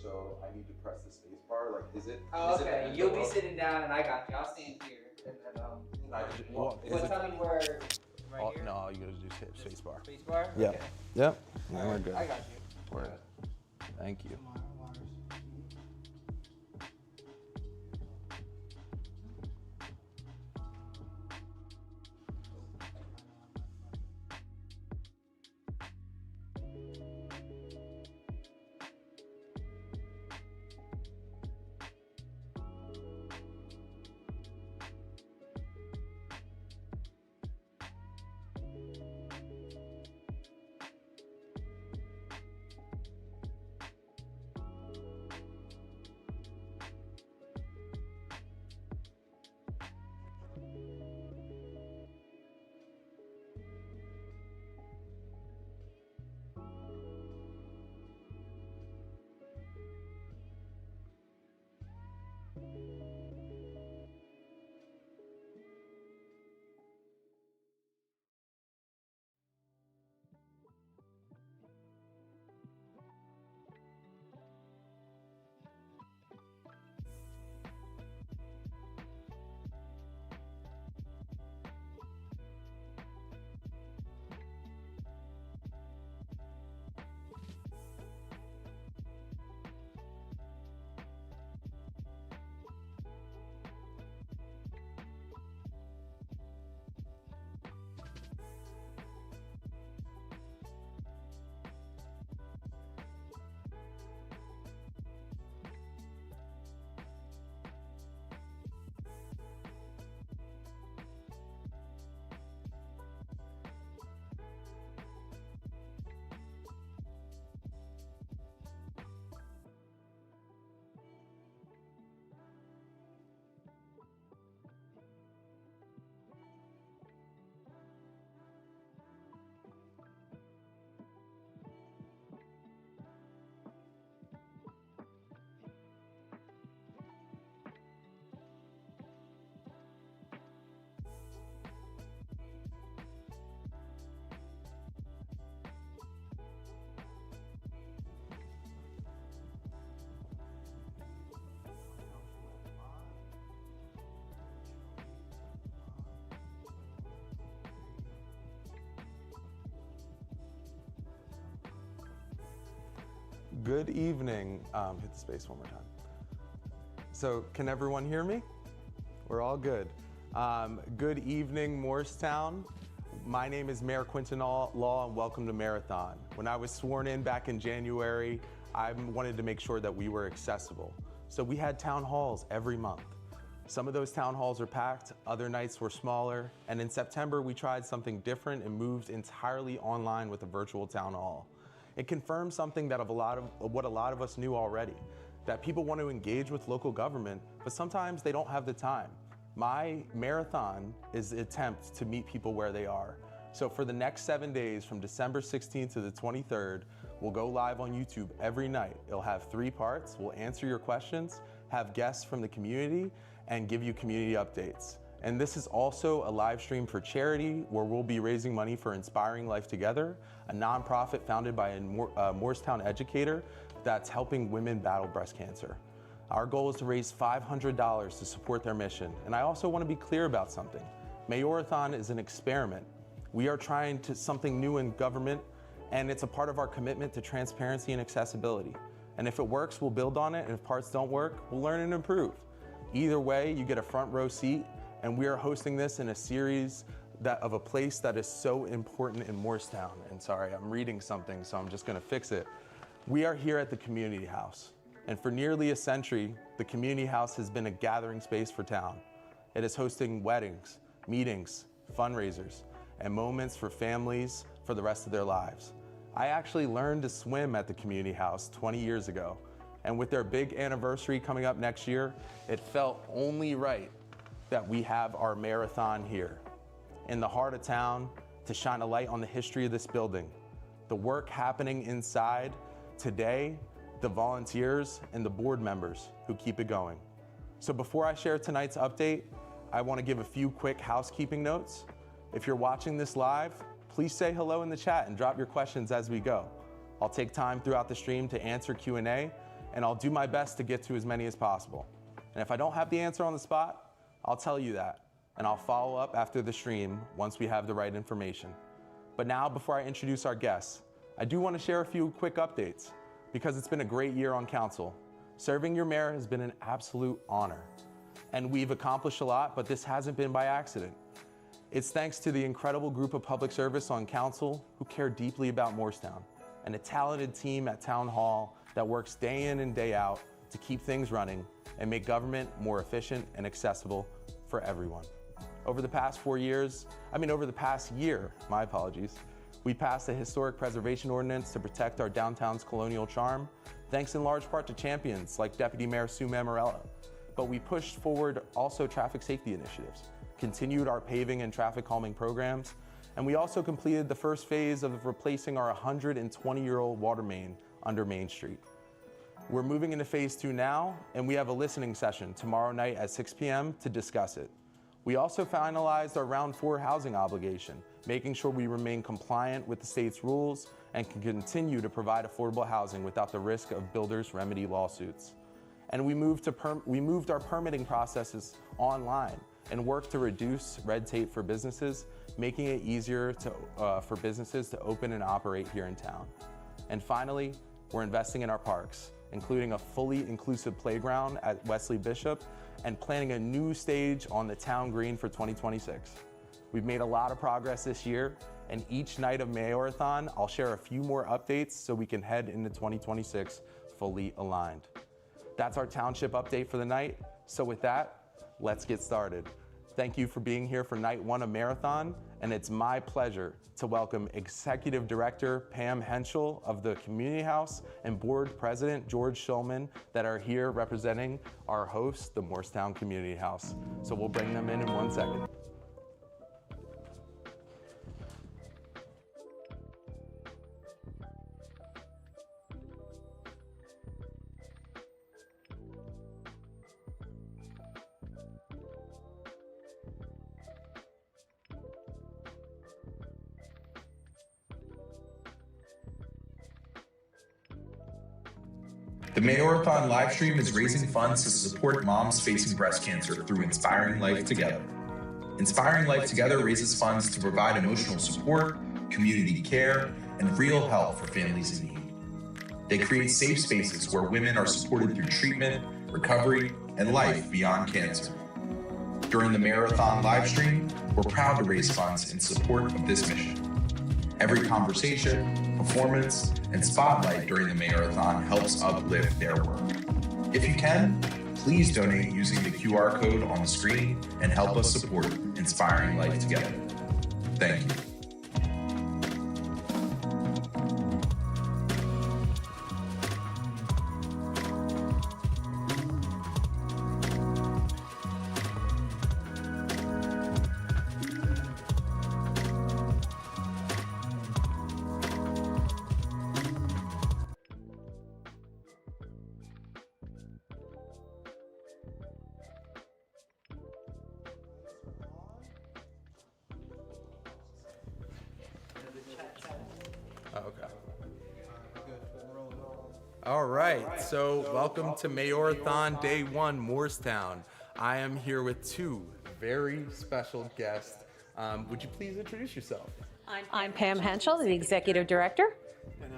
so I need to press the space bar. Like, is it? Oh, is okay. it You'll be sitting down, and I got you. I'll stand here, and then tell me where. Right here. No, all you gotta do is hit space bar. Space bar. Yep. Okay. Yep. Now we're good. I got you. Word. Thank you. Good evening. Hit the space one more time. So can everyone hear me? We're all good. Good evening, Moorestown. My name is Mayor Quinton Law, and welcome to Mayorathon. When I was sworn in back in January, I wanted to make sure that we were accessible. So we had town halls every month. Some of those town halls are packed, other nights were smaller, and in September we tried something different and moved entirely online with a virtual town hall. It confirmed something that what a lot of us knew already, that people want to engage with local government, but sometimes they don't have the time. My marathon is an attempt to meet people where they are. So for the next 7 days, from December 16th to the 23rd, we'll go live on YouTube every night. It'll have 3 parts. We'll answer your questions, have guests from the community, and give you community updates. And this is also a live stream for charity where we'll be raising money for Inspiring Life Together, a nonprofit founded by a Moorestown educator that's helping women battle breast cancer. Our goal is to raise $500 to support their mission. And I also want to be clear about something. Mayorathon is an experiment. We are trying something new in government, and it's a part of our commitment to transparency and accessibility. And if it works, we'll build on it, and if parts don't work, we'll learn and improve. Either way, you get a front row seat, and we are hosting this in a series of a place that is so important in Moorestown. And sorry, I'm reading something, so I'm just gonna fix it. We are here at the Community House. And for nearly a century, the Community House has been a gathering space for town. It is hosting weddings, meetings, fundraisers, and moments for families for the rest of their lives. I actually learned to swim at the Community House 20 years ago. And with their big anniversary coming up next year, it felt only right that we have our marathon here in the heart of town to shine a light on the history of this building, the work happening inside today, the volunteers and the board members who keep it going. So before I share tonight's update, I want to give a few quick housekeeping notes. If you're watching this live, please say hello in the chat and drop your questions as we go. I'll take time throughout the stream to answer Q&A, and I'll do my best to get to as many as possible. And if I don't have the answer on the spot, I'll tell you that, and I'll follow up after the stream once we have the right information. But now, before I introduce our guests, I do want to share a few quick updates, because it's been a great year on council. Serving your mayor has been an absolute honor, and we've accomplished a lot, but this hasn't been by accident. It's thanks to the incredible group of public service on council who care deeply about Moorestown, and a talented team at Town Hall that works day in and day out to keep things running and make government more efficient and accessible for everyone. Over the past year, my apologies, we passed a historic preservation ordinance to protect our downtown's colonial charm, thanks in large part to champions like Deputy Mayor Sue Mammarella. But we pushed forward also traffic safety initiatives, continued our paving and traffic calming programs, and we also completed the first phase of replacing our 120-year-old water main under Main Street. We're moving into phase 2 now, and we have a listening session tomorrow night at 6 p.m. to discuss it. We also finalized our round 4 housing obligation, making sure we remain compliant with the state's rules and can continue to provide affordable housing without the risk of builders' remedy lawsuits. And we moved our permitting processes online and worked to reduce red tape for businesses, making it easier for businesses to open and operate here in town. And finally, we're investing in our parks, including a fully inclusive playground at Wesley Bishop and planning a new stage on the town green for 2026. We've made a lot of progress this year, and each night of Mayorathon, I'll share a few more updates so we can head into 2026 fully aligned. That's our township update for the night. So with that, let's get started. Thank you for being here for night 1 of Mayorathon, and it's my pleasure to welcome Executive Director Pam Henshall of the Community House and Board President George Schulmann that are here representing our host, the Moorestown Community House. So we'll bring them in 1 second. The Mayorathon livestream is raising funds to support moms facing breast cancer through Inspiring Life Together. Inspiring Life Together raises funds to provide emotional support, community care, and real help for families in need. They create safe spaces where women are supported through treatment, recovery, and life beyond cancer. During the Mayorathon livestream, we're proud to raise funds in support of this mission. Every conversation, performance, and spotlight during the Mayorathon helps uplift their work. If you can, please donate using the QR code on the screen and help us support Inspiring Life Together. Thank you. Okay. All right, so welcome to Mayorathon Day 1, Moorestown. I am here with 2 very special guests. Would you please introduce yourself? I'm Pam Henshall, the Executive Director.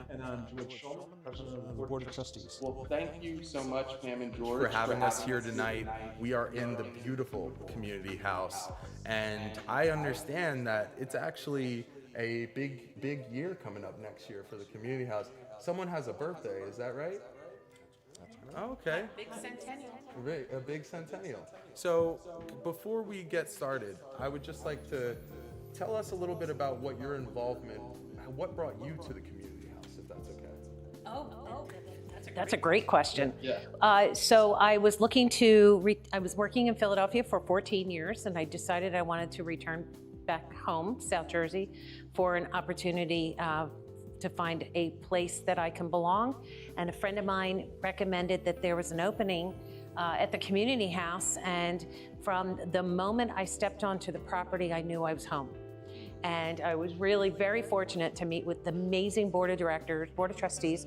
And I'm George Schulmann, President of the Board of Trustees. Well, thank you so much, Pam and George, For having us here tonight. We are in the beautiful community house, and I understand that it's actually a big year coming up next year for the community house. Someone has a birthday, is that right? Okay. Big centennial. A big centennial. So before we get started, I would just like to tell us a little bit about what your involvement, what brought you to the community house, if that's okay. That's a great question. So I was looking to, I was working in Philadelphia for 14 years, and I decided I wanted to return back home, South Jersey, for an opportunity to find a place that I can belong. And a friend of mine recommended that there was an opening at the community house, and from the moment I stepped onto the property, I knew I was home. And I was really very fortunate to meet with the amazing board of trustees,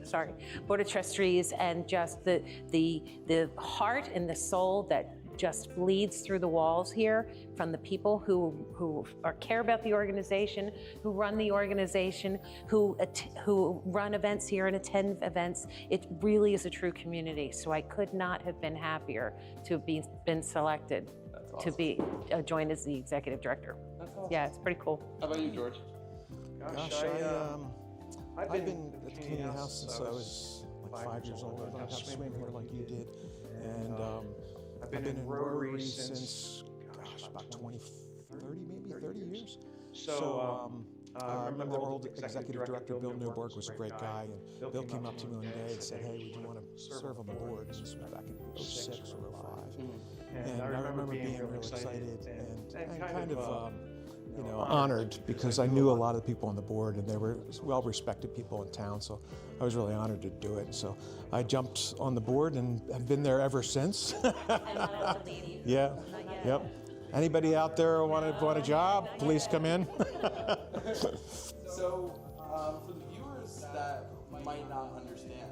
and just the heart and the soul that just bleeds through the walls here from the people who care about the organization, who run the organization, who run events here and attend events. It really is a true community. So I could not have been happier to have been selected to be joined as the executive director. That's awesome. Yeah, it's pretty cool. How about you, George? Gosh, I've been at the community house since I was like 5 years old. I learned how to swim here like you did. And I've been in Rotary since, gosh, about 30 years. So I remember our old executive director, Bill Newberg, was a great guy. And Bill came up to me one day and said, hey, would you want to serve on the board? And this was back in 06 or 05. And I remember being really excited and kind of, honored, because I knew a lot of the people on the board and they were well-respected people in town. So I was really honored to do it. So I jumped on the board and have been there ever since. Yeah. Yep. Anybody out there want a job? Please come in. So, for the viewers that might not understand,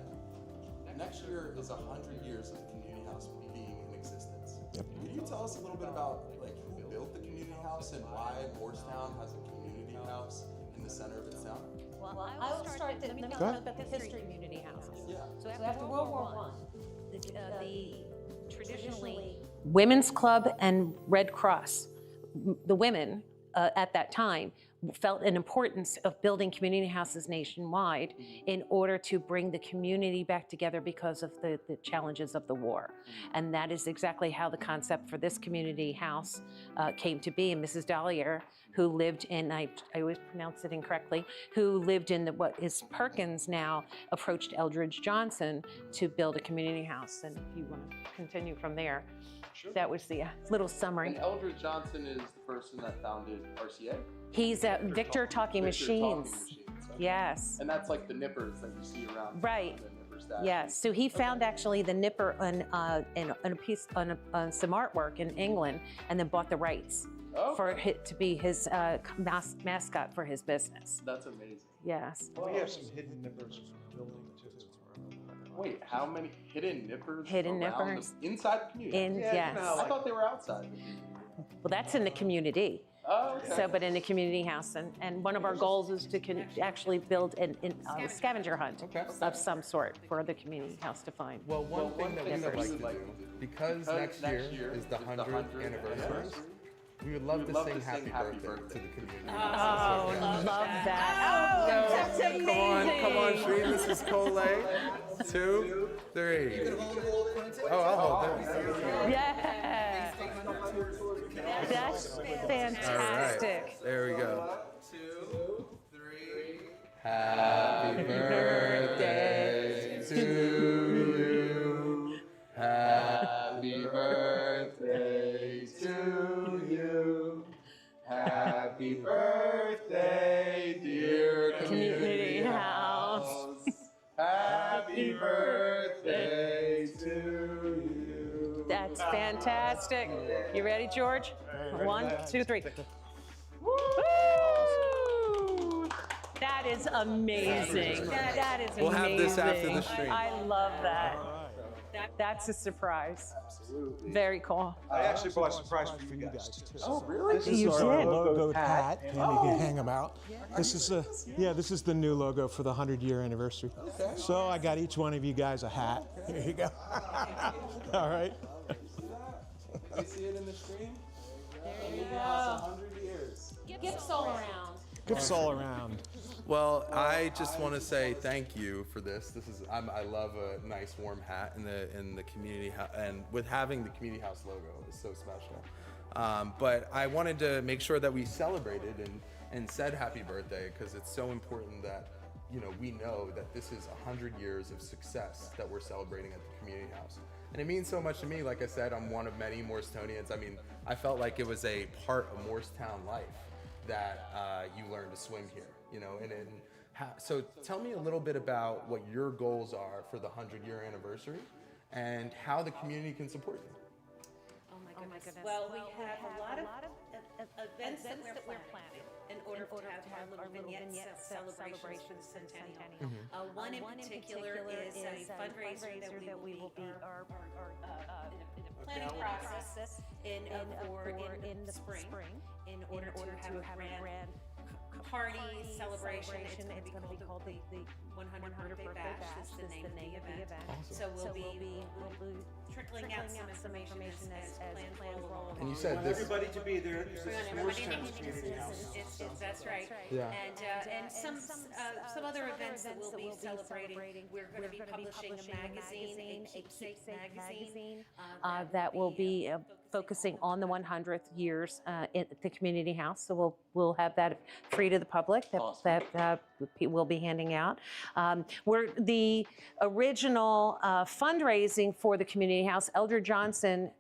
next year is 100 years of the community house being in existence. Yep. Can you tell us a little bit about who built the community house and why Moorestown has a community house in the center of its town? Well, I will start. Let me Go ahead. about the history of community houses. Yeah. So after World War I, the traditionally Women's Club and Red Cross, the women at that time felt an importance of building community houses nationwide in order to bring the community back together because of the challenges of the war. And that is exactly how the concept for this community house came to be. And Mrs. Dollier, who lived in, I always pronounce it incorrectly, who lived in what is Perkins now, approached Eldridge Johnson to build a community house. And if you want to continue from there, that was the little summary. And Eldridge Johnson is the person that founded RCA? He's at Victor Talking Machines. Okay. Yes. And that's like the nippers that you see around. Right. The nipper statue. Yes. So he found actually the nipper on a piece on some artwork in England, and then bought the rights for it to be his mascot for his business. That's amazing. Yes. We have some hidden nippers in the building too. Wait, how many hidden nippers? Hidden around nippers? Inside the community? Yes. I thought they were outside. Well, that's in the community. Oh, okay. So, but in the community house, and one of our goals is to actually build a scavenger hunt of some sort for the community house to find. Well, one thing that we would like to do, because next year is the 100th anniversary, we would love to sing happy birthday to the community. Oh, love that. Oh, that's amazing. Come on, Shree, this is Cole. 2, 3. Oh, I'll hold that. Yeah. That's fantastic. All right, there we go. 2, 3. Happy birthday to you. Happy birthday to you. Happy birthday, dear Community house. Happy birthday to you. That's fantastic. You ready, George? 1, 2, 3. Woo! That is amazing. That is amazing. We'll have this after the stream. I love that. That's a surprise. Absolutely. Very cool. I actually bought a surprise for you guys too. Oh, really? This is You our did? logo hat, and you can hang them out. This is this is the new logo for the 100-year anniversary. Okay. So I got each one of you guys a hat. Here you go. All right. Can you see it in the stream? There you go. 100 years. Gifts all around. Gifts all around. Well, I just want to say thank you for this. I love a nice warm hat in the community house, and with having the community house logo is so special. But I wanted to make sure that we celebrated and said happy birthday, because it's so important that we know that this is 100 years of success that we're celebrating at the community house. And it means so much to me. Like I said, I'm one of many Moorestonians. I mean, I felt like it was a part of Moorestown life that you learned to swim here, so tell me a little bit about what your goals are for the 100-year anniversary and how the community can support you. Oh my goodness. Well, we have a lot of events that we're planning in order little vignettes, celebration centennial. One in particular is a fundraiser that we will be our planning process in the spring in order to have a grand party celebration. It's going to be called the 100th birthday bash. This is the name of the event. Awesome. So we'll be trickling out some information as plans roll. And you said want this. everybody to be there. This is Everybody Moorestown's needs community house. That's right. Yeah. And some other events that we'll be celebrating. We're going to be publishing a magazine, a keepsake magazine, that will be focusing on the 100th years at the community house. So we'll have that free to the public that we'll be handing out. We're the original fundraising for the community house. Elder Johnson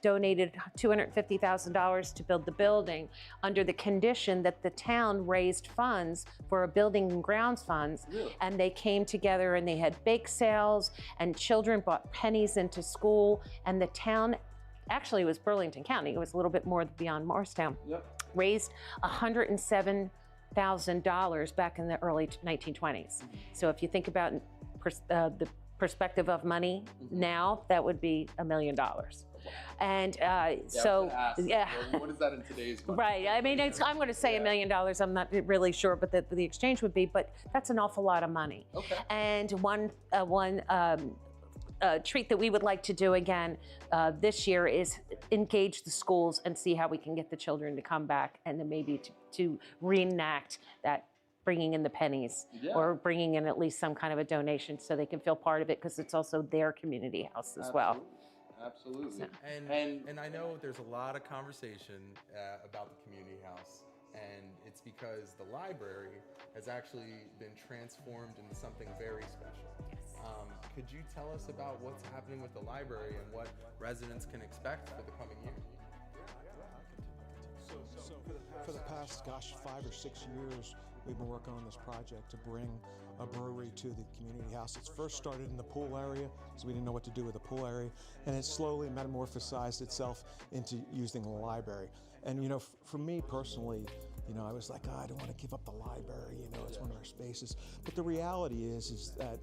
donated $250,000 to build the building under the condition that the town raised funds for a building and grounds funds. Really? And they came together and they had bake sales and children brought pennies into school, and the town, actually it was Burlington County, it was a little bit more beyond Moorestown, raised $107,000 back in the early 1920s. So if you think about the perspective of money now, that would be $1 million. And so, yeah. What is that in today's money? Right. I mean, I'm going to say $1 million. I'm not really sure, but the exchange would be. But that's an awful lot of money. Okay. And one treat that we would like to do again this year is engage the schools and see how we can get the children to come back and then maybe to reenact that, bringing in the pennies or bringing in at least some kind of a donation so they can feel part of it, because it's also their community house as well. Absolutely. So. And I know there's a lot of conversation about the community house, and it's because the library has actually been transformed into something very special. Yes. Could you tell us about what's happening with the library and what residents can expect for the coming year? So for the past, 5 or 6 years, we've been working on this project to bring a brewery to the community house. It's first started in the pool area, so we didn't know what to do with the pool area, and it slowly metamorphosized itself into using the library. And you know, for me personally, you know, I was like, I don't want to give up the library, you know, it's one of our spaces. But the reality is that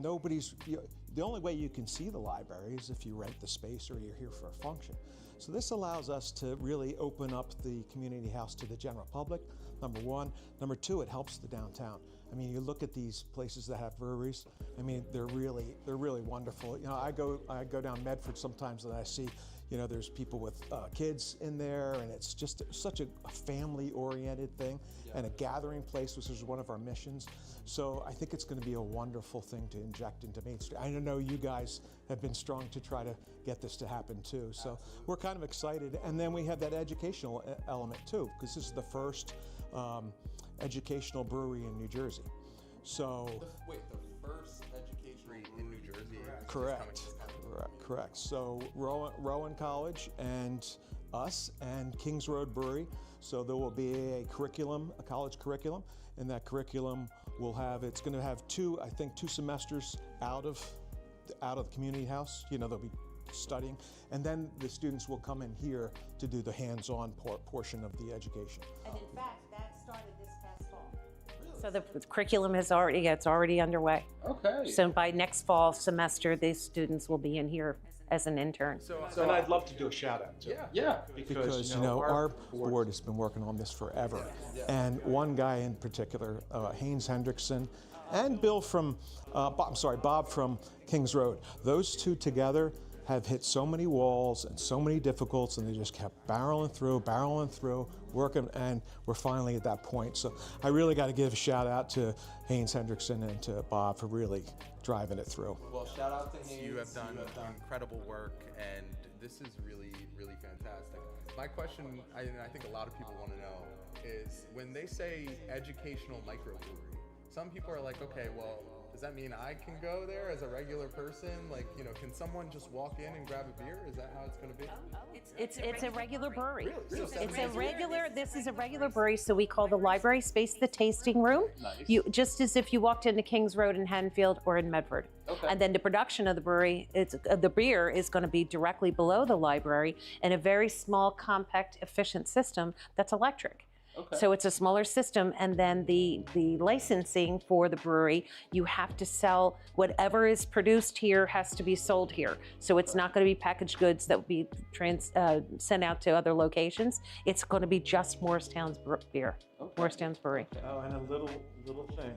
the only way you can see the library is if you rent the space or you're here for a function. So this allows us to really open up the community house to the general public, number one. Number two, it helps the downtown. I mean, you look at these places that have breweries, I mean, they're really wonderful. You know, I go down Medford sometimes and I see, you know, there's people with kids in there, and it's just such a family-oriented thing and a gathering place, which is one of our missions. So I think it's going to be a wonderful thing to inject into Main Street. I know you guys have been strong to try to get this to happen too. So we're kind of excited. And then we have that educational element too, because this is the first educational brewery in New Jersey. So The first educational in New Jersey. Correct. So Rowan College and us and Kings Road Brewery. So there will be a college curriculum, and that curriculum will have, it's going to have two semesters out of the community house. You know, they'll be studying, and then the students will come in here to do the hands-on portion of the education. And in fact, that started this past fall. So the curriculum is already underway. Okay. So by next fall semester, these students will be in here as an intern. And I'd love to do a shout out too. Yeah. Because you know, our board has been working on this forever. And one guy in particular, Haynes Hendrickson, and Bob from Kings Road, those two together have hit so many walls and so many difficulties, and they just kept barreling through, working, and we're finally at that point. So I really got to give a shout out to Haynes Hendrickson and to Bob for really driving it through. Well, shout out to Haynes. You have done incredible work, and this is really, really fantastic. My question, I think a lot of people want to know, is when they say educational microbrewery, some people are like, okay, well, does that mean I can go there as a regular person? Like, you know, can someone just walk in and grab a beer? Is that how it's going to be? It's a regular brewery. Really? This is a regular brewery, so we call the library space the tasting room. Nice. Just as if you walked into Kings Road in Haddonfield or in Medford. Okay. And then the production of the brewery, the beer is going to be directly below the library in a very small, compact, efficient system that's electric. Okay. So it's a smaller system, and then the licensing for the brewery, you have to sell whatever is produced here has to be sold here. So it's not going to be packaged goods that will be sent out to other locations. It's going to be just Moorestown's beer, Moorestown's brewery. Oh, and a little thing.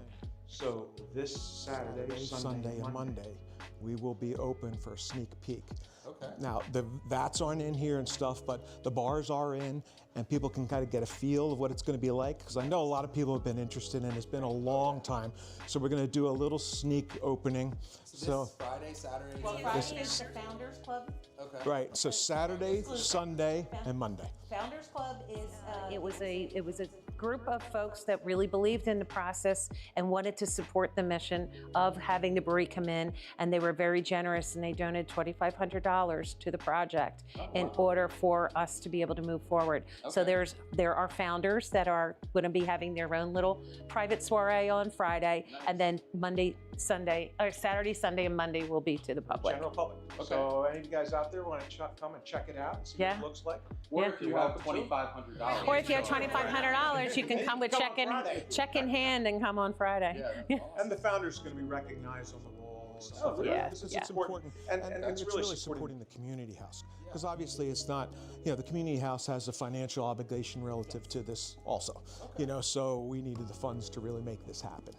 So this Saturday, Sunday, and Monday, we will be open for a sneak peek. Okay. Now, the vats aren't in here and stuff, but the bars are in, and people can kind of get a feel of what it's going to be like, because I know a lot of people have been interested, and it's been a long time. So we're going to do a little sneak opening. So Friday, Saturday, Well, Sunday? Friday is the Founders Club. Okay. Right, so Saturday, Sunday, and Monday. Founders Club is it was a group of folks that really believed in the process and wanted to support the mission of having the brewery come in, and they were very generous, and they donated $2,500 to the project in order for us to be able to move forward. So there are founders that are going to be having their own little private soiree on Friday, and then Saturday, Sunday, and Monday will be to the public. general public. Okay. So any of you guys out there want to come and check it out, see what it looks like? Or if you have $2,500. Or if you have $2,500, you can come with check in hand and come on Friday. Yeah. And the founder's going to be recognized on the wall and stuff. really? Yeah, It's important, And it's really supporting the community house. Because obviously it's not, the community house has a financial obligation relative to this also. So we needed the funds to really make this happen,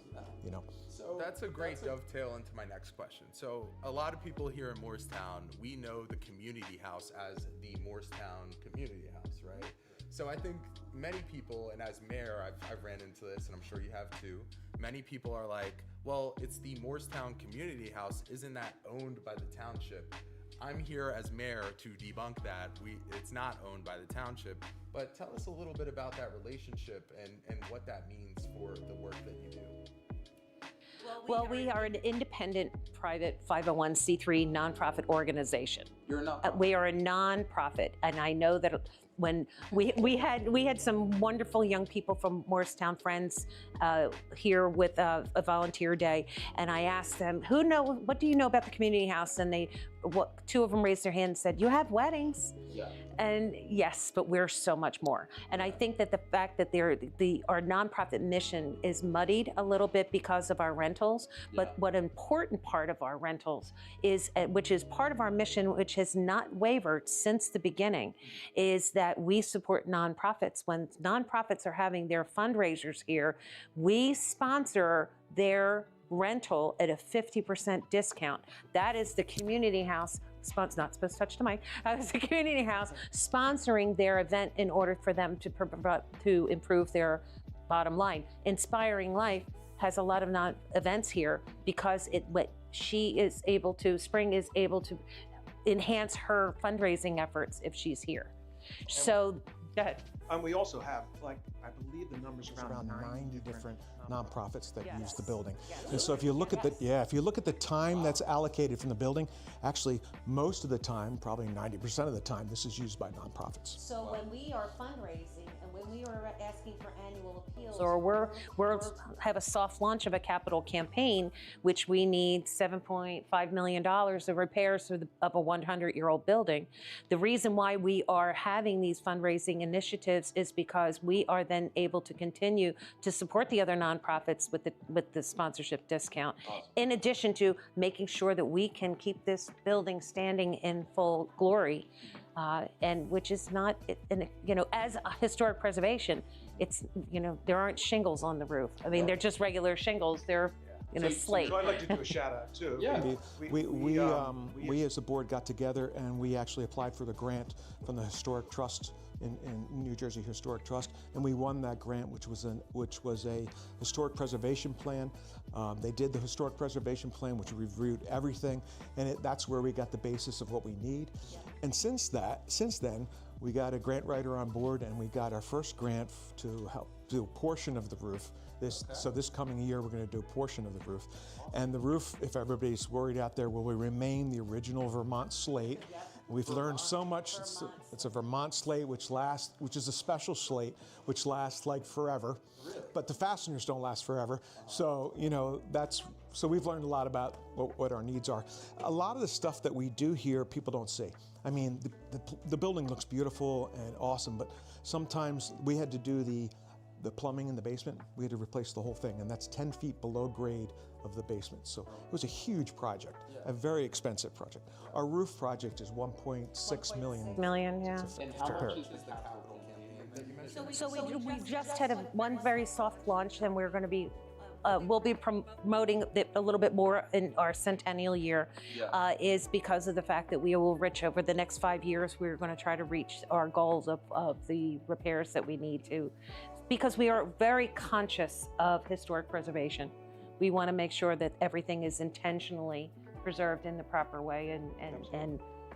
That's a great dovetail into my next question. So a lot of people here in Moorestown, we know the community house as the Moorestown community house, right? So I think many people, and as mayor, I've ran into this, and I'm sure you have too, many people are like, well, it's the Moorestown community house. Isn't that owned by the township? I'm here as mayor to debunk that. It's not owned by the township, but tell us a little bit about that relationship and what that means for the work that you do. Well, we are an independent, private 501c3 nonprofit organization. You're not. We are a nonprofit, and I know that when we had some wonderful young people from Moorestown Friends here with a volunteer day, and I asked them, what do you know about the community house? And two of them raised their hand and said, you have weddings. Yeah. And yes, but we're so much more. And I think that the fact that our nonprofit mission is muddied a little bit because of our rentals, but what an important part of our rentals is, which is part of our mission, which has not wavered since the beginning, is that we support nonprofits. When nonprofits are having their fundraisers here, we sponsor their rental at a 50% discount. That is the community house, not supposed to touch the mic, it's the community house sponsoring their event in order for them to improve their bottom line. Inspiring Life has a lot of events here because Spring is able to enhance her fundraising efforts if she's here. So, go ahead. And we also have, I believe the number's around 90 different nonprofits that use the building. Yes. And so if you look at the time that's allocated from the building, actually most of the time, probably 90% of the time, this is used by nonprofits. So when we are fundraising and when we are asking for annual appeals, or we're have a soft launch of a capital campaign, which we need $7.5 million of repairs of a 100-year-old building. The reason why we are having these fundraising initiatives is because we are then able to continue to support the other nonprofits with the sponsorship discount. Awesome. In addition to making sure that we can keep this building standing in full glory, and which is not, as a historic preservation, it's, there aren't shingles on the roof. I mean, they're just regular shingles. They're slate. So I'd like to do a shout out too. Yeah. We as a board got together and we actually applied for the grant from the Historic Trust in New Jersey Historic Trust, and we won that grant, which was a historic preservation plan. They did the historic preservation plan, which reviewed everything, and that's where we got the basis of what we need. And since then, we got a grant writer on board, and we got our first grant to help do a portion of the roof. So this coming year, we're going to do a portion of the roof. And the roof, if everybody's worried out there, will remain the original Vermont slate. We've learned so much. It's a Vermont slate, which is a special slate, which lasts like forever. But the fasteners don't last forever. So, so we've learned a lot about what our needs are. A lot of the stuff that we do here, people don't see. I mean, the building looks beautiful and awesome, but sometimes we had to do the the plumbing in the basement, we had to replace the whole thing, and that's 10 feet below grade of the basement. So it was a huge project, a very expensive project. Our roof project is 1.6 million. Million, yeah. And how much is the capital campaign that you mentioned? So we just had one very soft launch, and we're going to be, we'll be promoting it a little bit more in our centennial year, is because of the fact that we will reach over the next 5 years, we're going to try to reach our goals of the repairs that we need to, because we are very conscious of historic preservation. We want to make sure that everything is intentionally preserved in the proper way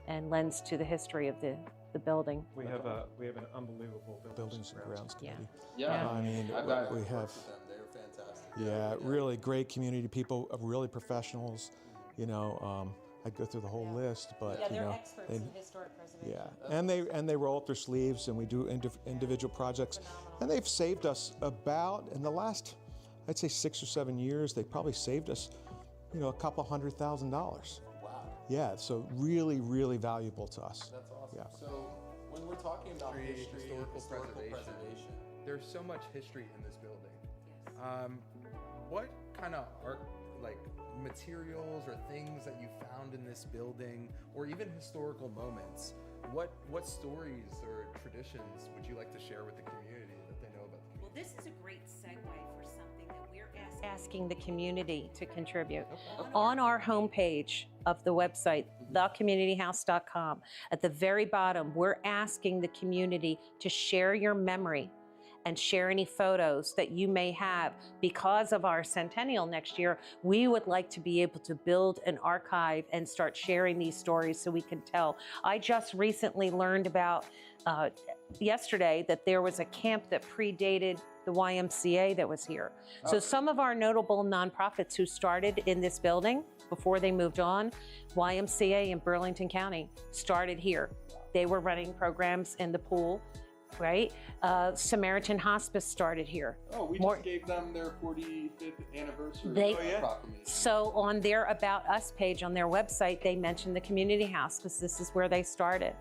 and lends to the history of the building. We have an unbelievable Buildings and Grounds Committee. Yeah. I mean, I've we worked have, with them. They're fantastic. yeah, really great community people, really professionals. You know, I'd go through the whole list, but you know, in historic preservation. yeah, and they roll up their sleeves, and we do individual projects, and they've saved us about, in the last, I'd say 6 or 7 years, they probably saved us, you know, a couple $100,000. Wow. Yeah, so really, really valuable to us. That's awesome. Yeah. So when we're talking about history, historical preservation, there's so much history in this building. What kind of materials or things that you found in this building, or even historical moments, what stories or traditions would you like to share with the community that they know about the community? Well, this is a great segue for something that we're asking the community to contribute. On our homepage of the website, thecommunityhouse.com, at the very bottom, we're asking the community to share your memory and share any photos that you may have. Because of our centennial next year, we would like to be able to build an archive and start sharing these stories so we can tell. I just recently learned about yesterday that there was a camp that predated the YMCA that was here. So some of our notable nonprofits who started in this building before they moved on, YMCA in Burlington County started here. They were running programs in the pool, right? Samaritan Hospice started here. Oh, we just gave them their 45th anniversary proclamation. So on their About Us page on their website, they mentioned the community house because this is where they started.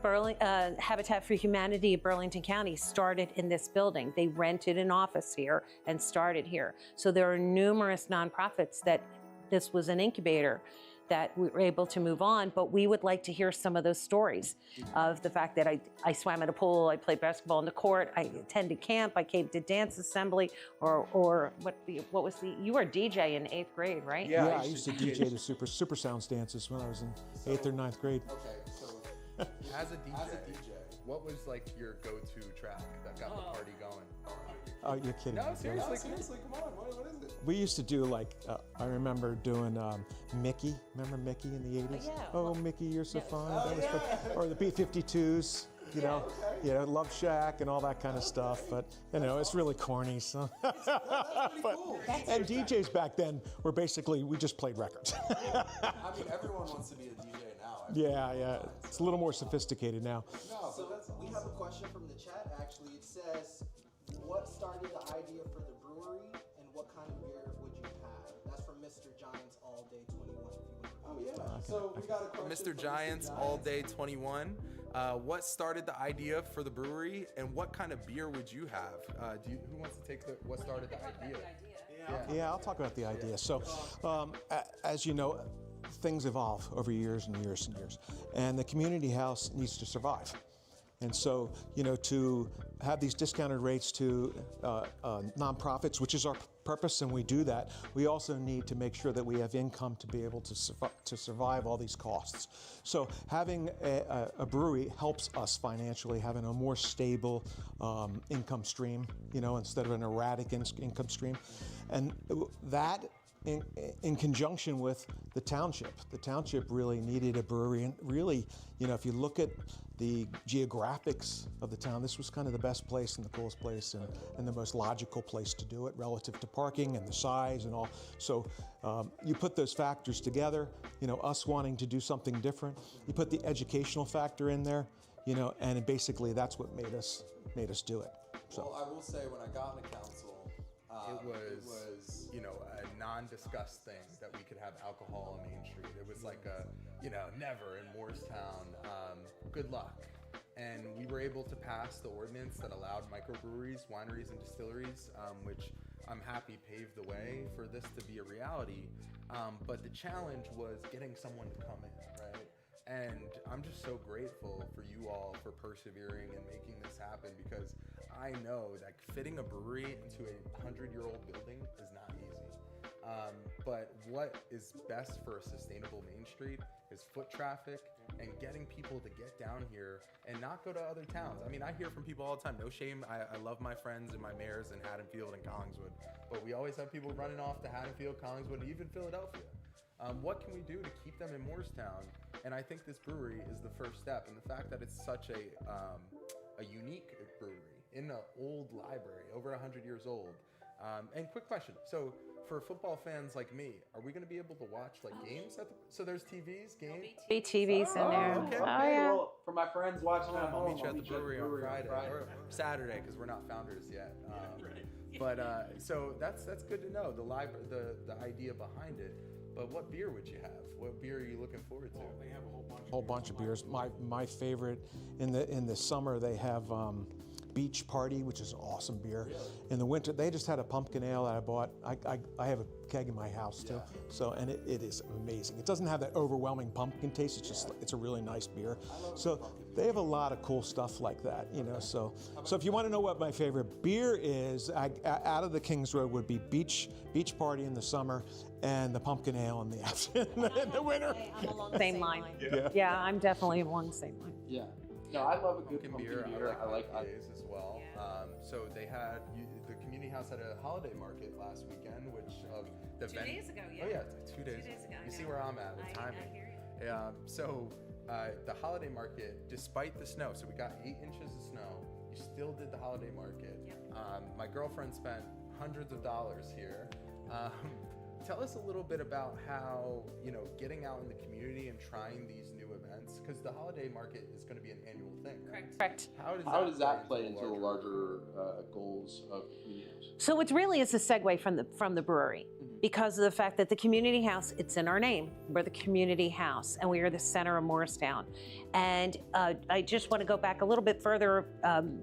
Habitat for Humanity of Burlington County started in this building. They rented an office here and started here. So there are numerous nonprofits that this was an incubator that we were able to move on, but we would like to hear some of those stories of the fact that I swam at a pool, I played basketball in the court, I attended camp, I came to dance assembly, or what was you were a DJ in 8th grade, right? Yeah, I used to DJ the Super Sounds dances when I was in 8th or 9th grade. Okay, so As a DJ, what was like your go-to track that got the party going? Oh, you're kidding. No, me. seriously. seriously, come on, what is it? We used to do like, I remember doing Mickey. Remember Mickey in the 80s? Yeah. Oh, Mickey, you're so fun. That was fun. Or the B-52s, you know, Love Shack and all that kind of stuff. But, you know, it's really corny. So. And DJs back then were basically, we just played records. I mean, everyone wants to be a DJ now. Yeah. It's a little more sophisticated now. No, So we have a question from the chat, actually. It says, what started the idea for the brewery, and what kind of beer would you have? That's from Mr. Giants All Day 21. If you want to So we got a question Mr. Giants All Day 21. What started the idea for the brewery, and what kind of beer would you have? Who wants to take what started the idea? Yeah, I'll talk about the idea. So, as you know, things evolve over years and years and years, and the community house needs to survive. And so, you know, to have these discounted rates to nonprofits, which is our purpose, and we do that, we also need to make sure that we have income to be able to survive all these costs. So having a brewery helps us financially, having a more stable income stream, you know, instead of an erratic income stream. And that in conjunction with the township. The township really needed a brewery, and really, you know, if you look at the geographics of the town, this was kind of the best place and the coolest place and the most logical place to do it relative to parking and the size and all. So you put those factors together, you know, us wanting to do something different. You put the educational factor in there, you know, and basically that's what made us do it. So. Well, I will say when I got into council, It was, you know, a non-discussed thing that we could have alcohol on Main Street. It was like a, you know, never in Moorestown, good luck. and we were able to pass the ordinance that allowed microbreweries, wineries, and distilleries, which I'm happy paved the way for this to be a reality. But the challenge was getting someone to come in, right? And I'm just so grateful for you all for persevering and making this happen, because I know that fitting a brewery into a 100-year-old building is not easy. But what is best for a sustainable Main Street is foot traffic and getting people to get down here and not go to other towns. I mean, I hear from people all the time, no shame, I love my friends and my mayors in Haddonfield and Collingswood, but we always have people running off to Haddonfield, Collingswood, and even Philadelphia. What can we do to keep them in Moorestown? And I think this brewery is the first step. And the fact that it's such a unique brewery in an old library, over 100 years old. And quick question. So for football fans like me, are we going to be able to watch like games so there's TVs, games? Be TVs in there. Okay. Oh, yeah. Well, for my friends watching at I'll home, meet you at the brewery on Friday or Saturday, because we're not founders yet. But so that's good to know, the idea behind it. But what beer would you have? What beer are you looking forward to? They have a whole bunch of beers. My favorite in the summer they have Beach Party, which is an awesome beer. In the winter they just had a pumpkin ale that I bought. I have a keg in my house too. So and it is amazing. It doesn't have that overwhelming pumpkin taste. It's a really nice beer. So they have a lot of cool stuff like that, you know. So if you want to know what my favorite beer is, out of the Kings Road would be Beach Party in the summer and the pumpkin ale in the winter. I'm along the same line. Yeah. Yeah, I'm definitely along the same line. Yeah. No, I love a good Pumpkin pumpkin beer. I like IPAs IPAs as well. So they had the community house had a holiday market last weekend, which the 2 days ago, yeah. Oh yeah, 2 days. 2 days ago. You see where I'm at with timing. I hear you. So the holiday market, despite the snow, so we got 8 inches of snow. You still did the holiday market. Yep. My girlfriend spent hundreds of dollars here. Tell us a little bit about how, getting out in the community and trying these new events, because the holiday market is going to be an annual thing, right? Correct. How does that play into the larger goals of the community house? So it really is a segue from the brewery, because of the fact that the community house, it's in our name. We're the community house, and we are the center of Moorestown. And I just want to go back a little bit further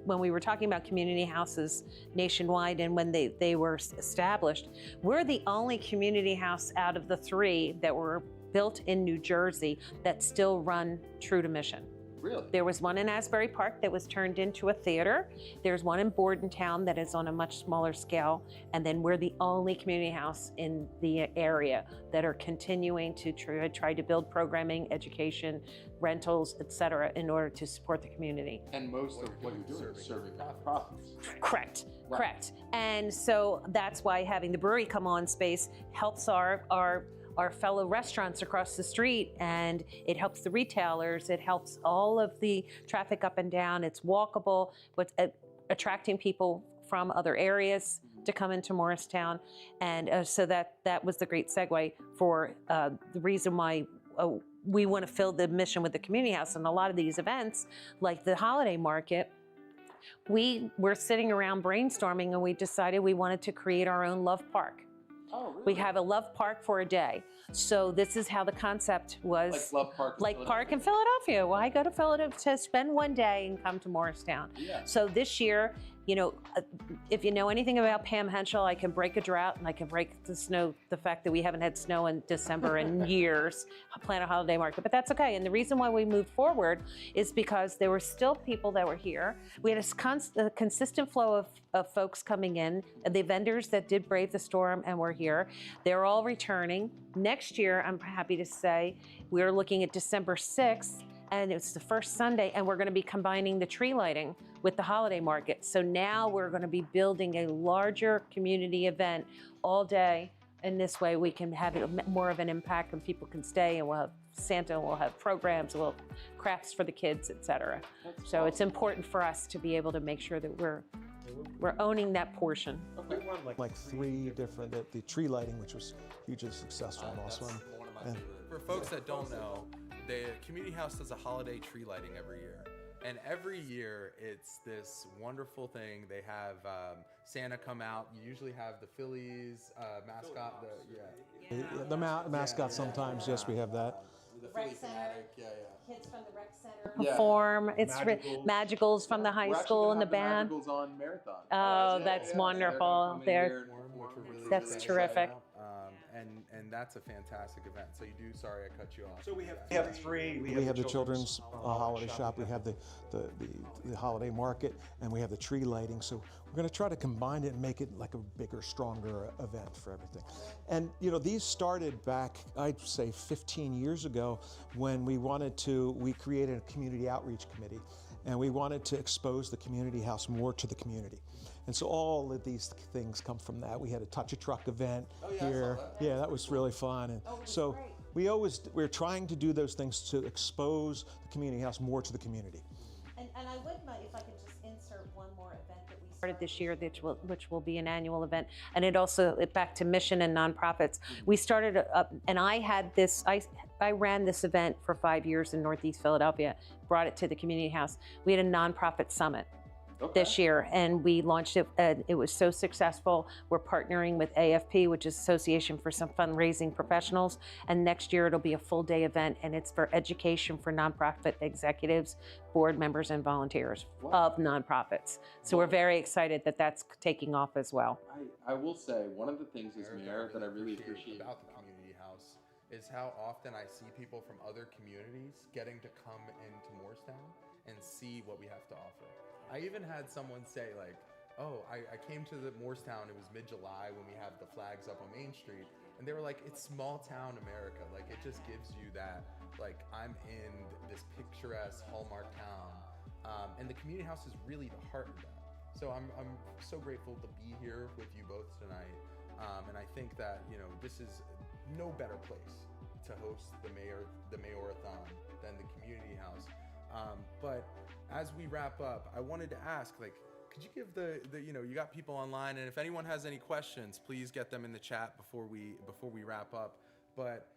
when we were talking about community houses nationwide and when they were established. We're the only community house out of the 3 that were built in New Jersey that still run true to mission. Really? There was one in Asbury Park that was turned into a theater. There's one in Bordentown that is on a much smaller scale. And then we're the only community house in the area that are continuing to try to build programming, education, rentals, et cetera, in order to support the community. And most of what you're doing is serving nonprofits. Correct, Right. correct. And so that's why having the brewery come on space helps our fellow restaurants across the street, and it helps the retailers, it helps all of the traffic up and down, it's walkable, but attracting people from other areas to come into Morristown. And so that was the great segue for the reason why we want to fill the mission with the community house. And a lot of these events, like the holiday market, we were sitting around brainstorming and we decided we wanted to create our own love park. Oh, really? We have a love park for a day. So this is how the concept was. Like Love Park in Like Philadelphia. Park in Philadelphia. Why go to Philadelphia to spend one day and come to Moorestown? Yeah. So this year, if you know anything about Pam Henshall, I can break a drought and I can break the fact that we haven't had snow in December in years, plan a holiday market, but that's okay. And the reason why we moved forward is because there were still people that were here. We had a consistent flow of folks coming in, the vendors that did brave the storm and were here. They're all returning. Next year, I'm happy to say, we're looking at December 6th, and it's the first Sunday, and we're going to be combining the tree lighting with the holiday market. So now we're going to be building a larger community event all day, and this way we can have it more of an impact and people can stay, and we'll have Santa, we'll have programs, we'll have crafts for the kids, etc. So it's important for us to be able to make sure that we're owning that portion. Like 3 different, the tree lighting, which was hugely successful and also. One of my favorites. For folks that don't know, the community house does a holiday tree lighting every year. And every year it's this wonderful thing. They have Santa come out. You usually have the Phillies mascot. The mascot sometimes, yes, we have that. The rec Philly center. fanatic, yeah. Kids from the rec center Yeah. perform. It's Magicals. Magicals from the high We're actually school gonna and the have band. Magicals on Marathon. Oh, Yeah, that's yeah. wonderful. They're Which we're really That's excited terrific. about. And that's a fantastic event. So you do, sorry I cut you off. So we have three. We have the children's holiday shop. We have the holiday market, and we have the tree lighting. So we're going to try to combine it and make it like a bigger, stronger event for everything. And you know, these started back, I'd say 15 years ago, when we created a community outreach committee, and we wanted to expose the community house more to the community. And so all of these things come from that. We had a touch a truck event here. Yeah, that was really fun. And so we're trying to do those things to expose the community house more to the community. And I would, if I could just insert one more event that we started this year, which will be an annual event, and it also, back to mission and nonprofits. We started and I had this, I ran this event for 5 years in Northeast Philadelphia, brought it to the community house. We had a nonprofit summit this year, and we launched it. It was so successful. We're partnering with AFP, which is Association for Some Fundraising Professionals, and next year it'll be a full day event, and it's for education for nonprofit executives, board members, and volunteers of nonprofits. So we're very excited that that's taking off as well. I will say, one of the things as mayor that I really appreciate about the community house is how often I see people from other communities getting to come into Moorestown and see what we have to offer. I even had someone say, like, oh, I came to the Moorestown, it was mid-July when we have the flags up on Main Street, and they were like, it's small town America. Like, it just gives you that, like, I'm in this picturesque hallmark town. And the community house is really the heart of that. So I'm so grateful to be here with you both tonight. And I think that, you know, this is no better place to host the Mayorathon than the community house. But as we wrap up, I wanted to ask, like, could you give the you know, you got people online, and if anyone has any questions, please get them in the chat before we wrap up. But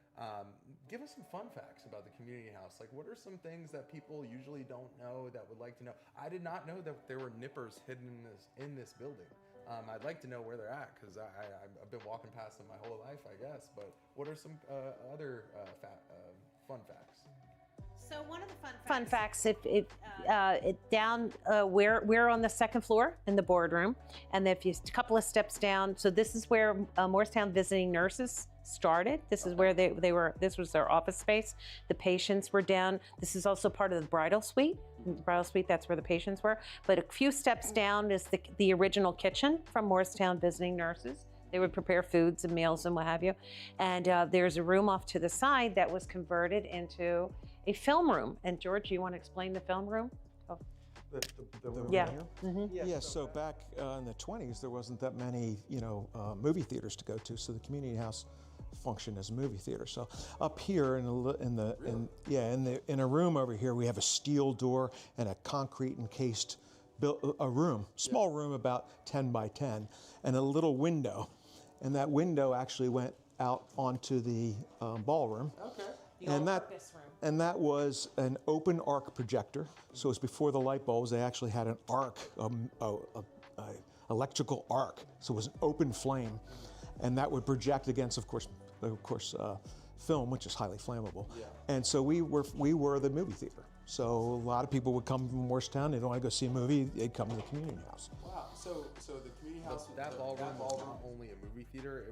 give us some fun facts about the community house. Like, what are some things that people usually don't know that would like to know? I did not know that there were nippers hidden in this building. I'd like to know where they're at, because I've been walking past them my whole life, I guess. But what are some other fun facts? So one of the fun facts, we're on the second floor in the boardroom, and if you a couple of steps down, so this is where Moorestown visiting nurses started. This is where they were. This was their office space. The patients were down. This is also part of the bridal suite. The bridal suite, that's where the patients were. But a few steps down is the original kitchen from Moorestown visiting nurses. They would prepare foods and meals and what have you. And there's a room off to the side that was converted into a film room. And George, you want to explain the film room? Oh. The room Yeah. here? Mm-hmm. Yeah, so back in the 20s, there wasn't that many, movie theaters to go to, so the community house functioned as a movie theater. So up here in a room over here, we have a steel door and a concrete encased room, small room about 10 by 10, and a little window, and that window actually went out onto the ballroom. Okay. And that was an open arc projector. So it was before the light bulbs. They actually had an arc, electrical arc. So it was an open flame, and that would project against, of course, film, which is highly flammable. Yeah. And so we were the movie theater. So a lot of people would come from Moorestown. They don't want to go see a movie. They'd come to the community house. Wow. So the community house. That ballroom was not only a movie theater.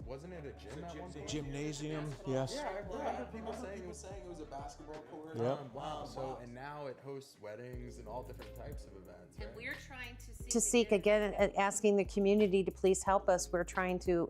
Wasn't it a gym? Gymnasium. Yes. Yeah, I remember people saying it was a basketball court. Yep. Wow. So and now it hosts weddings and all different types of events. And we're trying to seek again, asking the community to please help us. We're trying to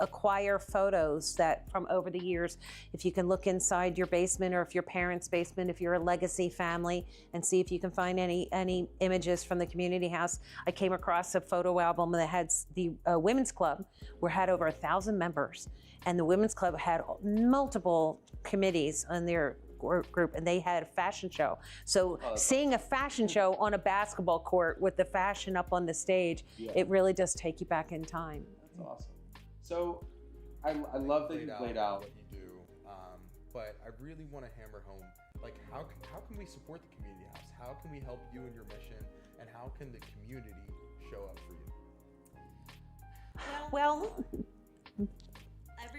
acquire photos that from over the years. If you can look inside your basement, or if your parents' basement, if you're a legacy family, and see if you can find any images from the community house. I came across a photo album that had the women's club, where had over 1,000 members, and the women's club had multiple committees on their group, and they had a fashion show. So seeing a fashion show on a basketball court with the fashion up on the stage, it really does take you back in time. That's awesome. So I love that you laid out what you do, but I really want to hammer home, like, how can we support the community house? How can we help you in your mission, and how can the community show up for you? Well,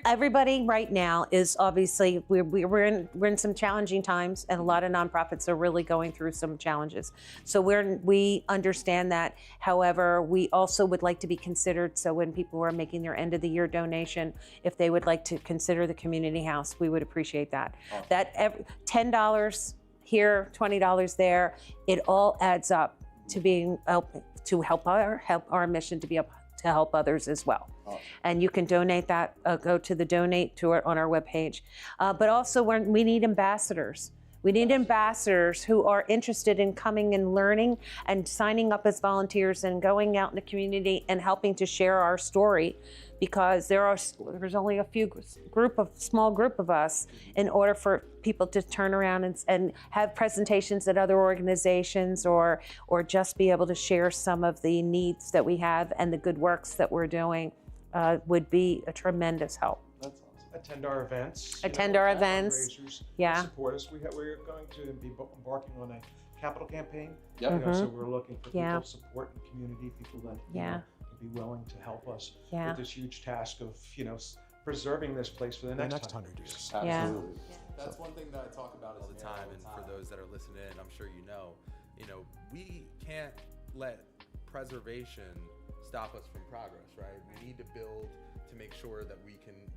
everybody right now is obviously, we're in some challenging times, and a lot of nonprofits are really going through some challenges. So we understand that. However, we also would like to be considered, so when people are making their end of the year donation, if they would like to consider the community house, we would appreciate that. Awesome. That $10 here, $20 there, it all adds up to being to help our mission to be up to help others as well. Awesome. And you can donate that, go to the donate to it on our webpage. But also we need ambassadors. We need ambassadors who are interested in coming and learning and signing up as volunteers and going out in the community and helping to share our story, because there's only a small group of us in order for people to turn around and have presentations at other organizations or just be able to share some of the needs that we have and the good works that we're doing would be a tremendous help. That's awesome. Attend our events. Attend our events. Fundraisers. Yeah. Support us. We're going to be embarking on a capital campaign. Yep. You know, so we're looking for people Yeah. to support the community, people that Yeah. would be willing to help us Yeah. with this huge task of preserving this place for the next 100 years. Yeah. Absolutely. That's one thing that I talk about all the time, and for those that are listening in, I'm sure you know, we can't let preservation stop us from progress, right? We need to build to make sure that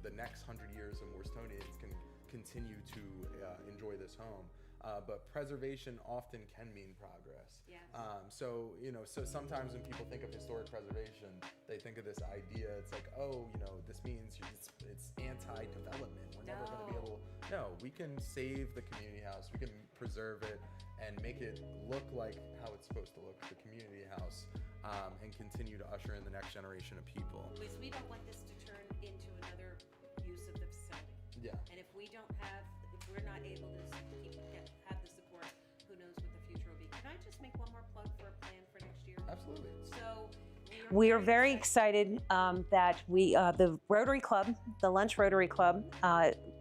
the next 100 years of Moorestonians can continue to enjoy this home. But preservation often can mean progress. Yeah. So sometimes when people think of historic preservation, they think of this idea. It's like, this means it's anti-development. We're never going to be able. No, we can save the community house. We can preserve it and make it look like how it's supposed to look, the community house, and continue to usher in the next generation of people. Because we don't want this to turn into another use of the facility. Yeah. And if we're not able to have the support, who knows what the future will be. Can I just make one more plug for a plan for next year? Absolutely. So we are very excited that the Rotary Club, the Lunch Rotary Club,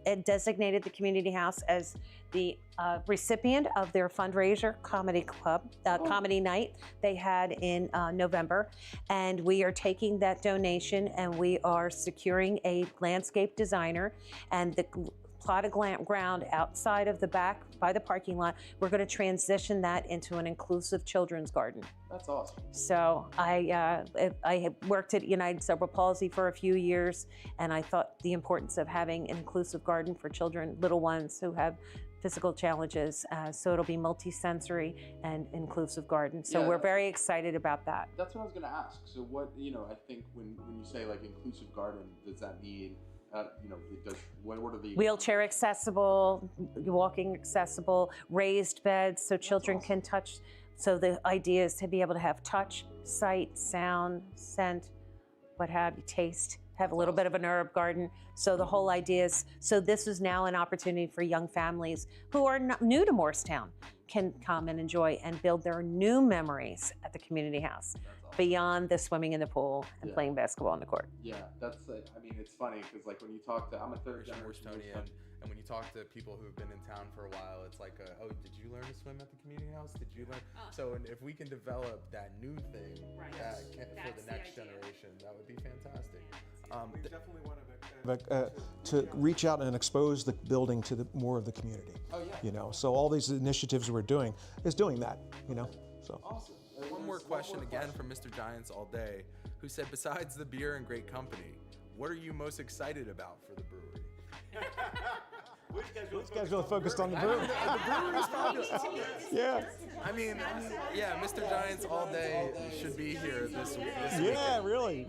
it designated the community house as the recipient of their fundraiser comedy club, comedy night they had in November. And we are taking that donation and we are securing a landscape designer, and the plot of ground outside of the back by the parking lot, we're going to transition that into an inclusive children's garden. That's awesome. So I had worked at United Cerebral Palsy for a few years, and I thought the importance of having an inclusive garden for children, little ones who have physical challenges. So it'll be multi-sensory and inclusive garden. So Yeah, we're very excited about that. That's what I was going to ask. So what, I think when you say like inclusive garden, does that mean, what are the Wheelchair accessible, walking accessible, raised beds so children can touch. So the idea is to be able to have touch, sight, sound, scent, what have you, taste, have a little bit of an herb garden. So the whole idea is, so this is now an opportunity for young families who are not new to Moorestown can come and enjoy and build their new memories at the community house beyond the swimming in the pool and playing basketball on the court. Yeah, that's it's funny because like when you talk to, I'm a third generation Moorestonian, and when you talk to people who've been in town for a while, it's like, did you learn to swim at the community house? Did you learn? So if we can develop that new thing for the next generation, that would be fantastic. We definitely want to reach out and expose the building to more of the community. Oh yeah. So all these initiatives we're doing is doing that. So. Awesome. One more question again from Mr. Giants All Day, who said, besides the beer and great company, what are you most excited about for the brewery? This guy's really focused on the brewery. The brewery's fabulous. Yeah. Mr. Giants All Day should be here this week. Yeah, really.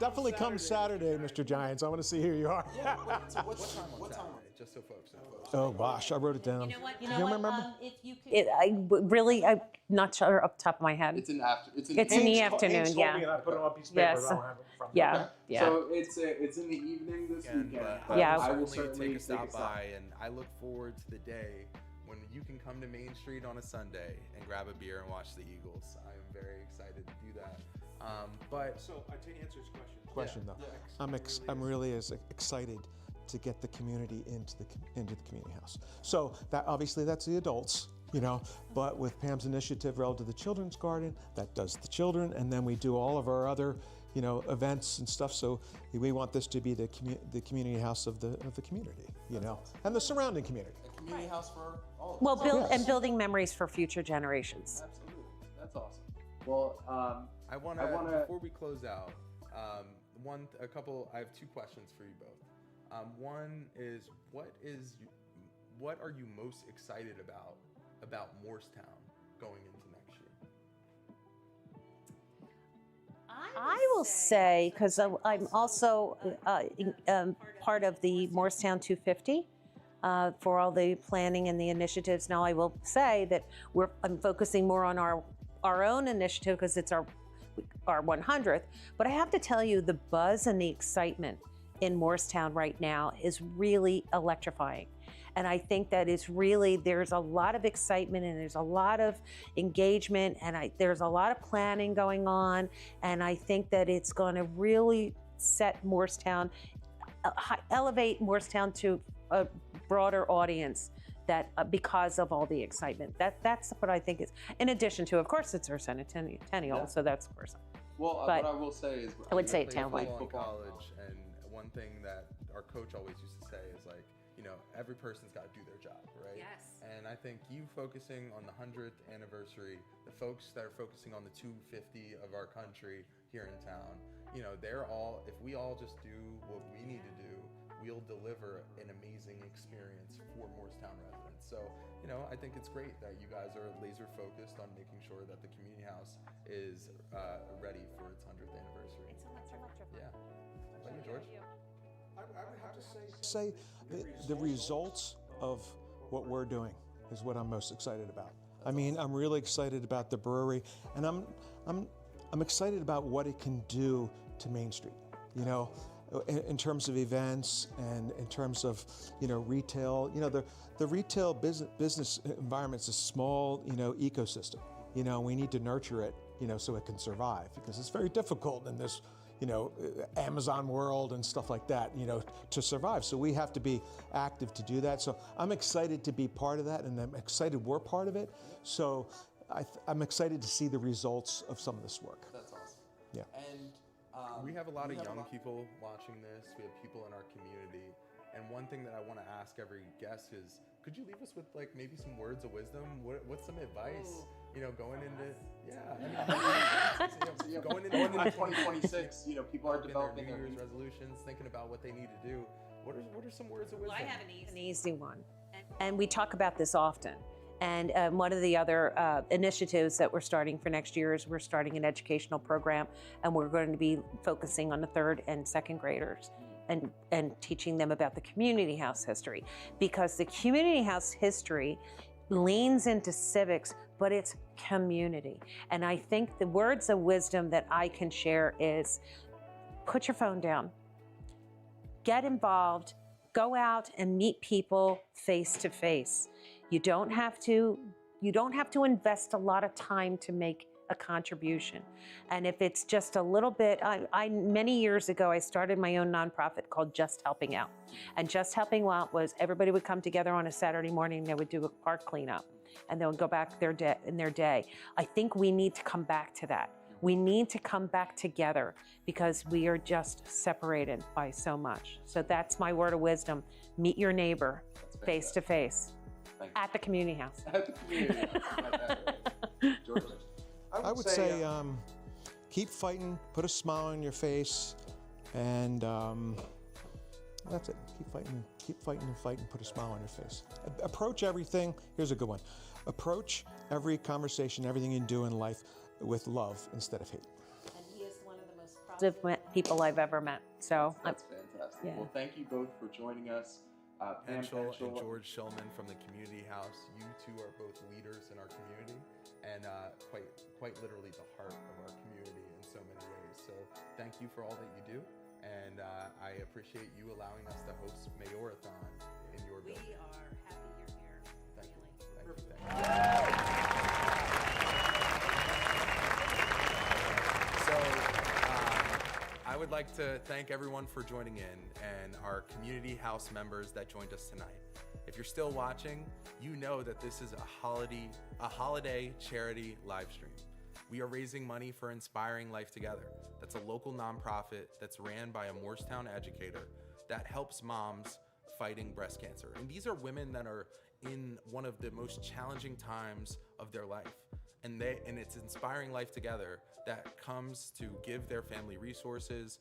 Definitely come Saturday, Mr. Giants. I want to see who you are. What time on Saturday? Just so folks know. Oh gosh, I wrote it down. You know what? You remember? If you could, I'm not sure off the top of my head. It's in the It's in the afternoon, Haynes yeah. told me and I put it on a piece of Yes. paper. I don't have it from Yeah, yeah. So it's in the evening this weekend. Yeah. I will certainly take a stop by. by, and I look forward to the day when you can come to Main Street on a Sunday and grab a beer and watch the Eagles. I am very excited to do that. So I to answer his Question though. I'm really as excited to get the community into the community house. So that obviously that's the adults, but with Pam's initiative relative to the children's garden, that does the children, and then we do all of our other events and stuff. So we want this to be the community house of the community, and the surrounding community. A community house for all of us. Well, and building memories for future generations. Absolutely. That's awesome. Well, I want to, before we close out, I have two questions for you both. One is, what are you most excited about Moorestown going into next year? I will say, because I'm also part of the Moorestown 250 for all the planning and the initiatives. Now, I will say that I'm focusing more on our own initiative because it's our 100th. But I have to tell you, the buzz and the excitement in Moorestown right now is really electrifying. And I think that there's a lot of excitement and there's a lot of engagement and there's a lot of planning going on. And I think that it's going to really set Moorestown, elevate Moorestown to a broader audience because of all the excitement. That's what I think is, in addition to, of course, it's our centennial, so that's of course. Well, what I will say is, I would say it townwide. College, and one thing that our coach always used to say is like, every person's got to do their job, right? Yes. And I think you focusing on the 100th anniversary, the folks that are focusing on the 250 of our country here in town, if we all just do what we need to do, we'll deliver an amazing experience for Moorestown residents. So, I think it's great that you guys are laser focused on making sure that the community house is ready for its 100th anniversary. It's electrifying. Yeah. How about you, George? I would have to say the results of what we're doing is what I'm most excited about. I mean, I'm really excited about the brewery, and I'm excited about what it can do to Main Street. In terms of events and in terms of retail. The retail business environment is a small ecosystem. We need to nurture it so it can survive, because it's very difficult in this Amazon world and stuff like that, to survive. So we have to be active to do that. So I'm excited to be part of that, and I'm excited we're part of it. So I'm excited to see the results of some of this work. That's awesome. Yeah. And we have a lot of young people watching this. We have people in our community. And one thing that I want to ask every guest is, could you leave us with maybe some words of wisdom? What's some advice? Going into going into 2026, people are developing their New Year's resolutions, thinking about what they need to do. What are some words of wisdom? Well, I have an easy one, and we talk about this often. And one of the other initiatives that we're starting for next year is we're starting an educational program, and we're going to be focusing on the 3rd and 2nd graders and teaching them about the community house history, because the community house history leans into civics, but it's community. And I think the words of wisdom that I can share is, put your phone down, get involved, go out and meet people face to face. You don't have to invest a lot of time to make a contribution. And if it's just a little bit, many years ago, I started my own nonprofit called Just Helping Out. And Just Helping Out was everybody would come together on a Saturday morning, they would do a park cleanup, and they would go back in their day. I think we need to come back to that. We need to come back together because we are just separated by so much. So that's my word of wisdom. Meet your neighbor face to face at the community house. At the community house. George. I would say keep fighting, put a smile on your face, and that's it. Keep fighting and fighting, put a smile on your face. Approach everything, here's a good one. Approach every conversation, everything you do in life with love instead of hate. And he is one of the most positive people I've ever met. So that's fantastic. Yeah. Well, thank you both for joining us. Henshall and George Schulmann from the Community House. You two are both leaders in our community, and quite literally the heart of our community in so many ways. So thank you for all that you do, and I appreciate you allowing us to host Mayorathon in your building. We are happy you're here. Thank you. Really. Thank you. So I would like to thank everyone for joining in and our community house members that joined us tonight. If you're still watching, you know that this is a holiday charity live stream. we are raising money for Inspiring Life Together. That's a local nonprofit that's ran by a Moorestown educator that helps moms fighting breast cancer. And these are women that are in one of the most challenging times of their life. And it's Inspiring Life Together that comes to give their family resources,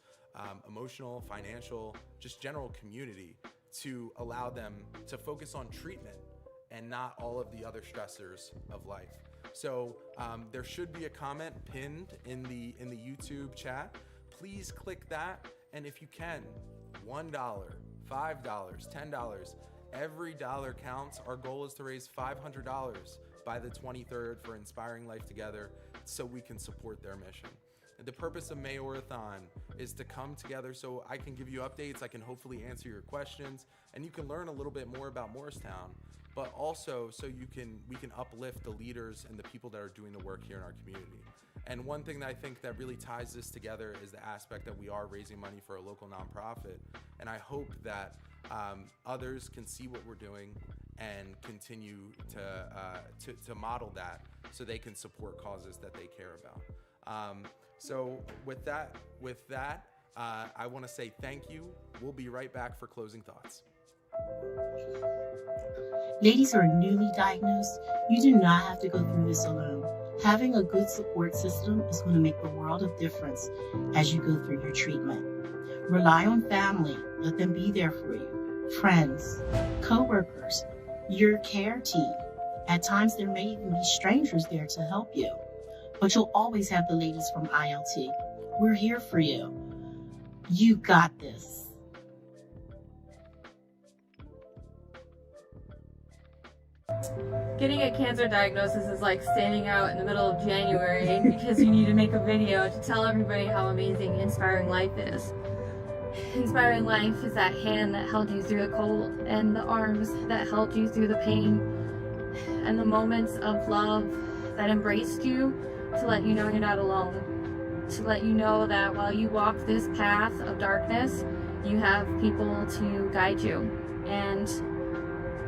emotional, financial, just general community to allow them to focus on treatment and not all of the other stressors of life. So there should be a comment pinned in the YouTube chat. Please click that, and if you can, $1, $5, $10, every dollar counts. Our goal is to raise $500 by the 23rd for Inspiring Life Together so we can support their mission. The purpose of Mayorathon is to come together so I can give you updates, I can hopefully answer your questions, and you can learn a little bit more about Moorestown, but also so we can uplift the leaders and the people that are doing the work here in our community. And one thing that I think that really ties this together is the aspect that we are raising money for a local nonprofit. And I hope that others can see what we're doing and continue to model that so they can support causes that they care about. So with that, I want to say thank you. We'll be right back for closing thoughts. Ladies who are newly diagnosed, you do not have to go through this alone. Having a good support system is going to make the world of difference as you go through your treatment. Rely on family. Let them be there for you. Friends, coworkers, your care team. At times, there may even be strangers there to help you. But you'll always have the ladies from ILT. We're here for you. You got this. Getting a cancer diagnosis is like standing out in the middle of January because you need to make a video to tell everybody how amazing Inspiring Life is. Inspiring Life is that hand that held you through the cold and the arms that held you through the pain and the moments of love that embraced you to let you know you're not alone, to let you know that while you walk this path of darkness, you have people to guide you and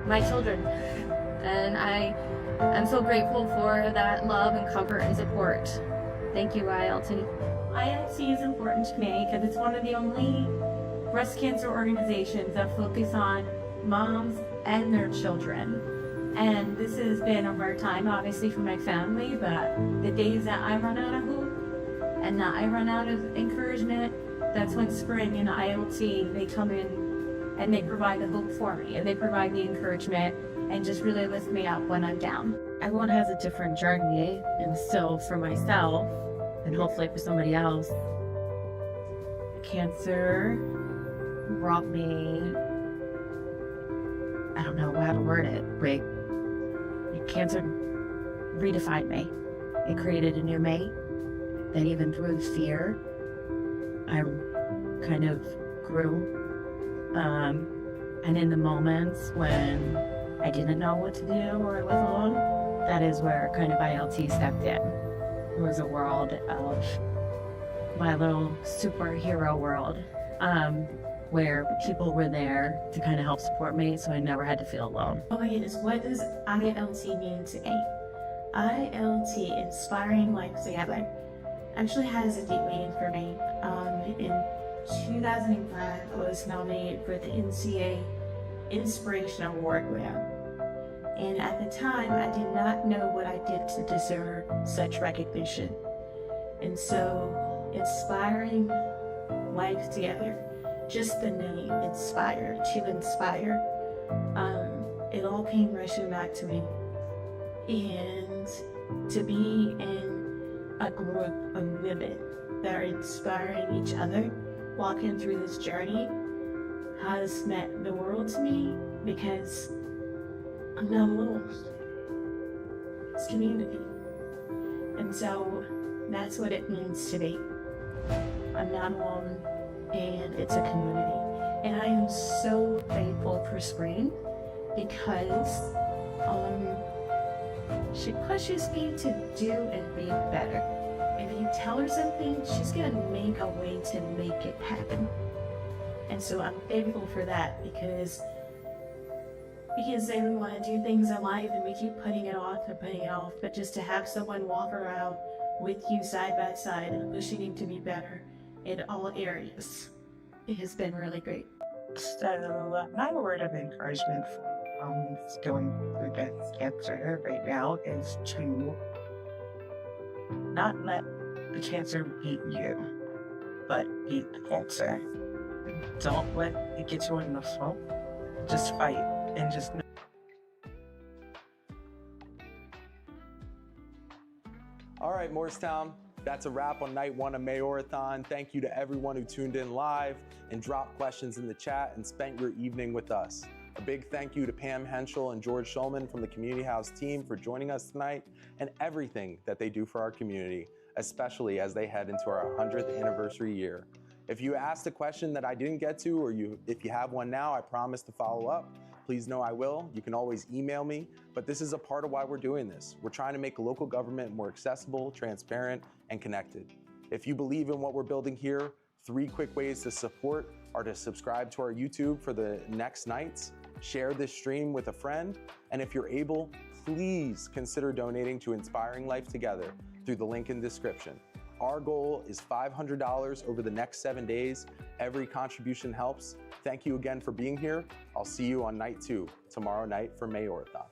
my children. And I am so grateful for that love and comfort and support. Thank you, ILT. ILT is important to me because it's one of the only breast cancer organizations that focus on moms and their children. And this has been a hard time, obviously, for my family, but the days that I run out of hope and that I run out of encouragement, that's when Spring and ILT, they come in and they provide the hope for me and they provide the encouragement and just really lift me up when I'm down. Everyone has a different journey, and so for myself, and hopefully for somebody else, cancer brought me, I don't know how to word it, but cancer redefined me. It created a new me that even through fear, I kind of grew. And in the moments when I didn't know what to do or I was alone, that is where kind of ILT stepped in. It was a world of my little superhero world, where people were there to kind of help support me so I never had to feel alone. Oh my goodness, what does ILT mean to me? ILT, Inspiring Life Together, actually has a deep meaning for me. In 2005, I was nominated for the NCA Inspiration Award winner. And at the time, I did not know what I did to deserve such recognition. And so, Inspiring Life Together, just the name, inspire, to inspire, it all came rushing back to me. And to be in a group of women that are inspiring each other, walking through this journey, has meant the world to me because I'm not alone. It's community. And so that's what it means to me. I'm not alone, and it's a community. And I am so thankful for Spring because she pushes me to do and be better. If you tell her something, she's gonna make a way to make it happen. And so I'm thankful for that because then we want to do things in life and we keep putting it off and putting it off. But just to have someone walk around with you side by side and wishing to be better in all areas. It has been really great. So my word of encouragement for going through breast cancer right now is to not let the cancer beat you, but beat the cancer. Don't let it get you in the flow. Just fight and just know. All right, Moorestown, that's a wrap on night one of Mayorathon. Thank you to everyone who tuned in live and dropped questions in the chat and spent your evening with us. A big thank you to Pam, Henshall, and George Schulmann from the Community House team for joining us tonight and everything that they do for our community, especially as they head into our 100th anniversary year. If you asked a question that I didn't get to, or if you have one now, I promise to follow up. Please know I will. You can always email me, but this is a part of why we're doing this. We're trying to make local government more accessible, transparent, and connected. If you believe in what we're building here, 3 quick ways to support are to subscribe to our YouTube for the next nights, share this stream with a friend, and if you're able, please consider donating to Inspiring Life Together through the link in the description. Our goal is $500 over the next 7 days. Every contribution helps. Thank you again for being here. I'll see you on night 2, tomorrow night for Mayorathon.